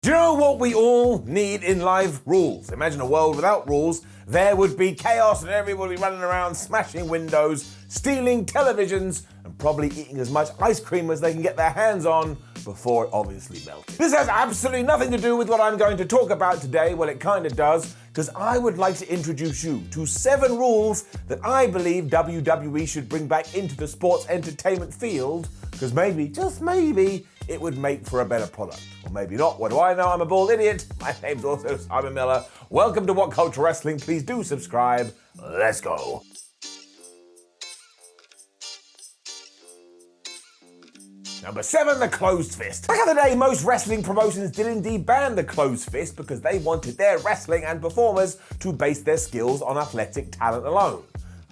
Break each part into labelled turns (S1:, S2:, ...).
S1: Do you know what we all need in life? Rules. Imagine a world without rules. There would be chaos and everybody running around smashing windows, stealing televisions, and probably eating as much ice cream as they can get their hands on before it obviously melted. This has absolutely nothing to do with what I'm going to talk about today. Well, it kind of does, because I would like to introduce you to 7 rules that I believe WWE should bring back into the sports entertainment field, because maybe, just maybe, it would make for a better product. Or maybe not. What do I know? I'm a bald idiot. My name's also Simon Miller. Welcome to What Culture Wrestling. Please do subscribe. Let's go. Number 7, the closed fist. Back in the day, most wrestling promotions did indeed ban the closed fist because they wanted their wrestling and performers to base their skills on athletic talent alone.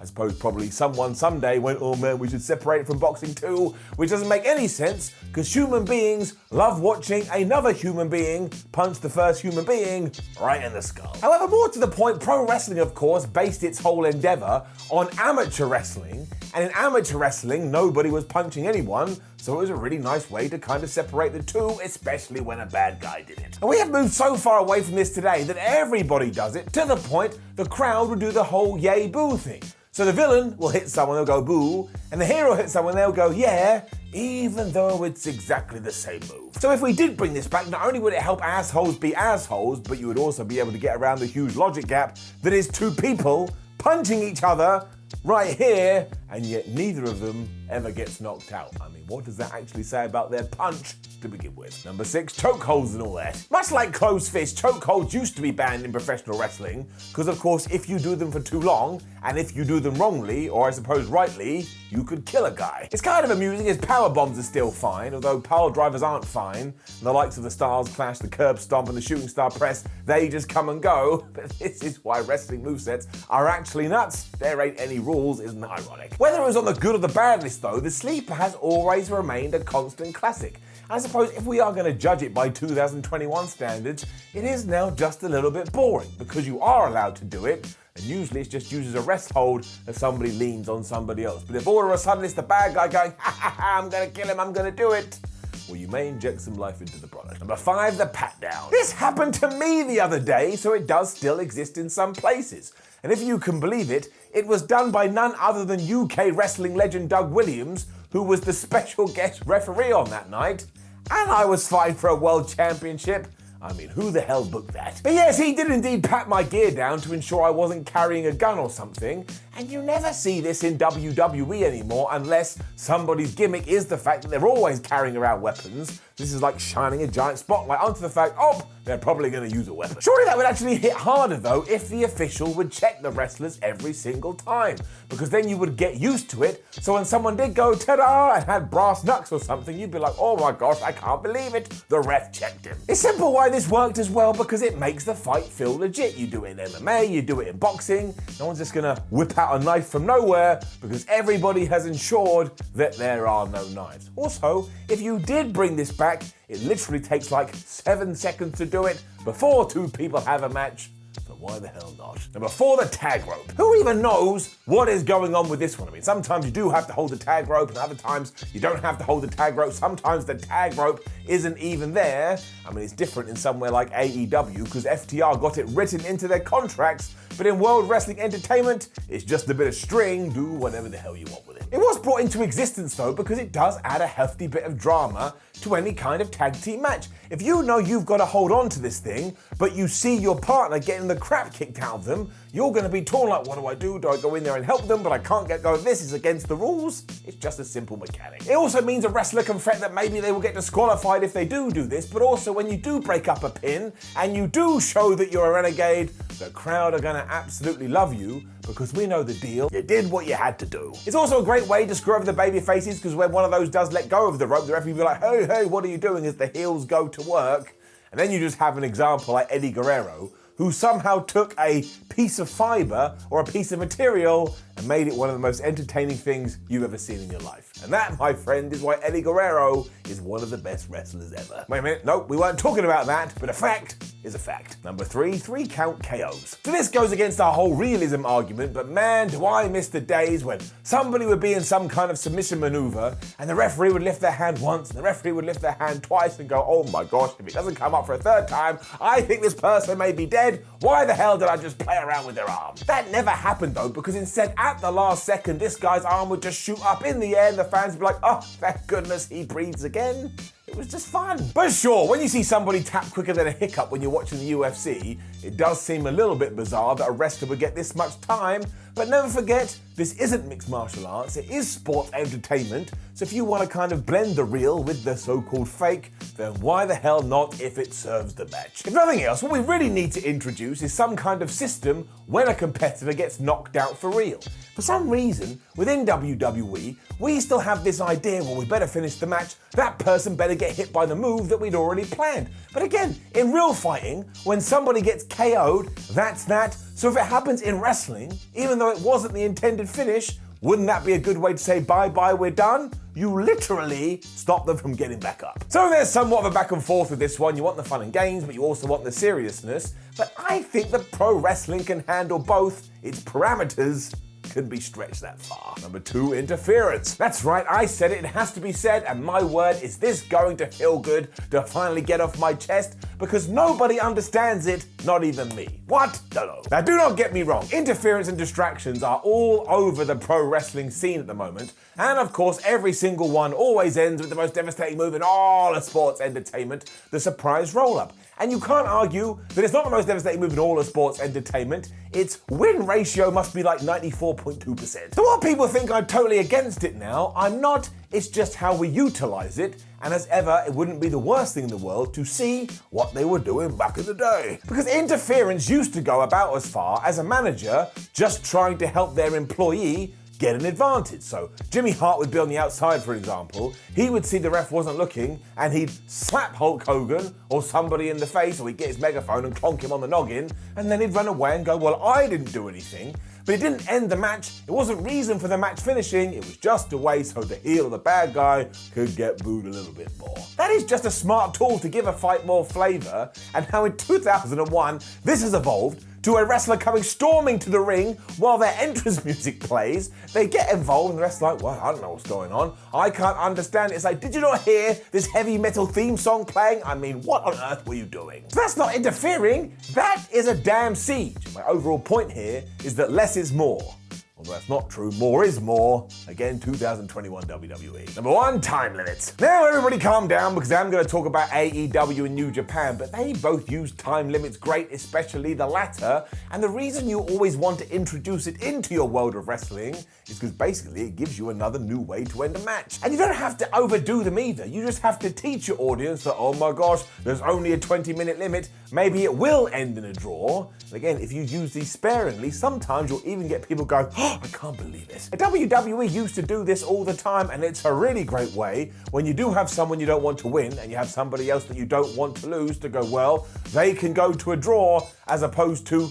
S1: I suppose probably someone someday went, oh man, we should separate it from boxing too, which doesn't make any sense because human beings love watching another human being punch the first human being right in the skull. However, more to the point, pro wrestling, of course, based its whole endeavor on amateur wrestling, and in amateur wrestling, nobody was punching anyone, so it was a really nice way to kind of separate the two, especially when a bad guy did it. And we have moved so far away from this today that everybody does it, to the point the crowd will do the whole yay boo thing. So the villain will hit someone, they'll go boo, and the hero hits someone, they'll go yeah, even though it's exactly the same move. So if we did bring this back, not only would it help assholes be assholes, but you would also be able to get around the huge logic gap that is 2 people punching each other right here, and yet neither of them ever gets knocked out. I mean, what does that actually say about their punch to begin with? Number 6, chokeholds and all that. Much like closed fists, chokeholds used to be banned in professional wrestling, because of course, if you do them for too long, and if you do them wrongly, or I suppose rightly, you could kill a guy. It's kind of amusing as power bombs are still fine, although pile drivers aren't fine. The likes of the Stars Clash, the Curb Stomp, and the Shooting Star Press, they just come and go. But this is why wrestling movesets are actually nuts. There ain't any rules, isn't it ironic? Whether it was on the good or the bad list though, the sleeper has always remained a constant classic. I suppose if we are going to judge it by 2021 standards, it is now just a little bit boring because you are allowed to do it, and usually it's just used as a rest hold as somebody leans on somebody else. But if all of a sudden it's the bad guy going, ha ha ha, I'm going to kill him, I'm going to do it, well, you may inject some life into the product. Number 5, the pat down. This happened to me the other day, so it does still exist in some places. And if you can believe it, it was done by none other than UK wrestling legend Doug Williams, who was the special guest referee on that night. And I was fighting for a world championship. I mean, who the hell booked that? But yes, he did indeed pat my gear down to ensure I wasn't carrying a gun or something. And you never see this in WWE anymore unless somebody's gimmick is the fact that they're always carrying around weapons. This is like shining a giant spotlight onto the fact, oh, they're probably going to use a weapon. Surely that would actually hit harder though if the official would check the wrestlers every single time, because then you would get used to it. So when someone did go ta-da and had brass knucks or something, you'd be like, oh my gosh, I can't believe it. The ref checked him. It's simple why this worked as well, because it makes the fight feel legit. You do it in MMA, you do it in boxing. No one's just gonna whip out a knife from nowhere because everybody has ensured that there are no knives. Also, if you did bring this back, it literally takes like 7 seconds to do it before 2 people have a match. So why the hell not? Number 4, the tag rope. Who even knows what is going on with this one? I mean, sometimes you do have to hold the tag rope and other times you don't have to hold the tag rope. Sometimes the tag rope isn't even there. I mean, it's different in somewhere like AEW because FTR got it written into their contracts, but in World Wrestling Entertainment, it's just a bit of string, do whatever the hell you want with it. It was brought into existence though because it does add a hefty bit of drama to any kind of tag team match. If you know you've got to hold on to this thing, but you see your partner getting the crap kicked out of them, you're going to be torn like, what do I do? Do I go in there and help them? But I can't get going. This is against the rules. It's just a simple mechanic. It also means a wrestler can fret that maybe they will get disqualified if they do this, but also when you do break up a pin and you do show that you're a renegade, the crowd are going to absolutely love you because we know the deal. You did what you had to do. It's also a great way to screw over the baby faces because when one of those does let go of the rope, the referee will be like, hey, hey, what are you doing as the heels go to work? And then you just have an example like Eddie Guerrero, who somehow took a piece of fiber or a piece of material and made it one of the most entertaining things you've ever seen in your life. And that, my friend, is why Eddie Guerrero is one of the best wrestlers ever. Wait a minute, nope, we weren't talking about that, but a fact is a fact. Number 3, 3-count KOs. So this goes against our whole realism argument, but man, do I miss the days when somebody would be in some kind of submission maneuver and the referee would lift their hand once and the referee would lift their hand twice and go, oh my gosh, if it doesn't come up for a third time, I think this person may be dead. Why the hell did I just play around with their arm? That never happened though, because instead at the last second, this guy's arm would just shoot up in the air and the fans would be like, oh, thank goodness he breathes again. It was just fun. But sure, when you see somebody tap quicker than a hiccup when you're watching the UFC, it does seem a little bit bizarre that a wrestler would get this much time. But never forget, this isn't mixed martial arts, it is sports entertainment. So if you want to kind of blend the real with the so-called fake, then why the hell not if it serves the match? If nothing else, what we really need to introduce is some kind of system when a competitor gets knocked out for real. For some reason, within WWE, we still have this idea, well, we better finish the match, that person better get hit by the move that we'd already planned. But again, in real fighting, when somebody gets KO'd, that's that. So if it happens in wrestling, even though it wasn't the intended finish, wouldn't that be a good way to say bye-bye, we're done? You literally stop them from getting back up. So there's somewhat of a back and forth with this one. You want the fun and games, but you also want the seriousness. But I think that pro wrestling can handle both. Its parameters can be stretched that far. Number 2, interference. That's right, I said it has to be said, and my word, is this going to feel good to finally get off my chest? Because nobody understands it, not even me. What? Dunno. Now do not get me wrong, interference and distractions are all over the pro wrestling scene at the moment, and of course every single one always ends with the most devastating move in all of sports entertainment, the surprise roll-up. And you can't argue that it's not the most devastating move in all of sports entertainment. Its win ratio must be like 94.2%. So what people think I'm totally against it now, I'm not. It's just how we utilize it. And as ever, it wouldn't be the worst thing in the world to see what they were doing back in the day. Because interference used to go about as far as a manager just trying to help their employee get an advantage. So Jimmy Hart would be on the outside, for example. He would see the ref wasn't looking and he'd slap Hulk Hogan or somebody in the face, or he'd get his megaphone and clonk him on the noggin, and then he'd run away and go, well, I didn't do anything. But it didn't end the match. It wasn't reason for the match finishing. It was just a way so the heel or the bad guy could get booed a little bit more. That is just a smart tool to give a fight more flavor. And how in 2001, this has evolved to a wrestler coming storming to the ring while their entrance music plays. They get involved and the rest like, well, I don't know what's going on. I can't understand. It's like, did you not hear this heavy metal theme song playing? I mean, what on earth were you doing? So that's not interfering. That is a damn siege. My overall point here is that less is more. Although that's not true, more is more. Again, 2021 WWE. Number 1, time limits. Now everybody calm down because I'm going to talk about AEW and New Japan, but they both use time limits great, especially the latter. And the reason you always want to introduce it into your world of wrestling is because basically it gives you another new way to end a match. And you don't have to overdo them either. You just have to teach your audience that, oh my gosh, there's only a 20-minute limit. Maybe it will end in a draw. And again, if you use these sparingly, sometimes you'll even get people going, oh, I can't believe it. WWE used to do this all the time, and it's a really great way when you do have someone you don't want to win and you have somebody else that you don't want to lose to go, well, they can go to a draw, as opposed to,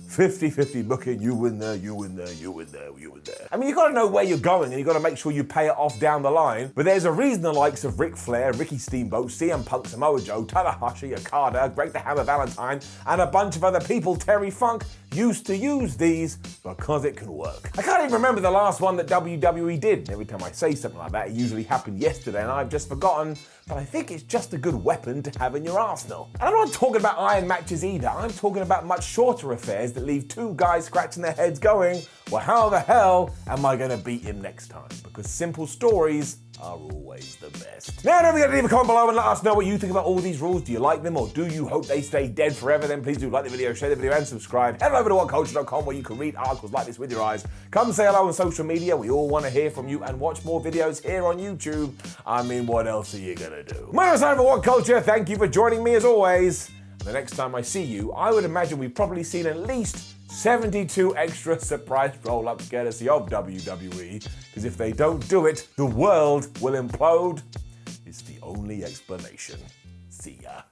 S1: 50-50 booking, you win there, you win there, you win there, you win there. I mean, you gotta know where you're going and you gotta make sure you pay it off down the line, but there's a reason the likes of Ric Flair, Ricky Steamboat, CM Punk, Samoa Joe, Tanahashi, Okada, Greg the Hammer Valentine, and a bunch of other people, Terry Funk, used to use these because it can work. I can't even remember the last one that WWE did. And every time I say something like that, it usually happened yesterday and I've just forgotten, but I think it's just a good weapon to have in your arsenal. And I'm not talking about iron matches either. I'm talking about much shorter affairs that leave two guys scratching their heads going, well, how the hell am I gonna beat him next time? Because simple stories are always the best. Now, don't forget to leave a comment below and let us know what you think about all these rules. Do you like them or do you hope they stay dead forever? Then please do like the video, share the video and subscribe. Head over to whatculture.com where you can read articles like this with your eyes. Come say hello on social media. We all want to hear from you and watch more videos here on YouTube. I mean, what else are you gonna do? My name is Simon for What Culture. Thank you for joining me as always. The next time I see you, I would imagine we've probably seen at least 72 extra surprise roll-ups courtesy of WWE, because if they don't do it, the world will implode. It's the only explanation. See ya.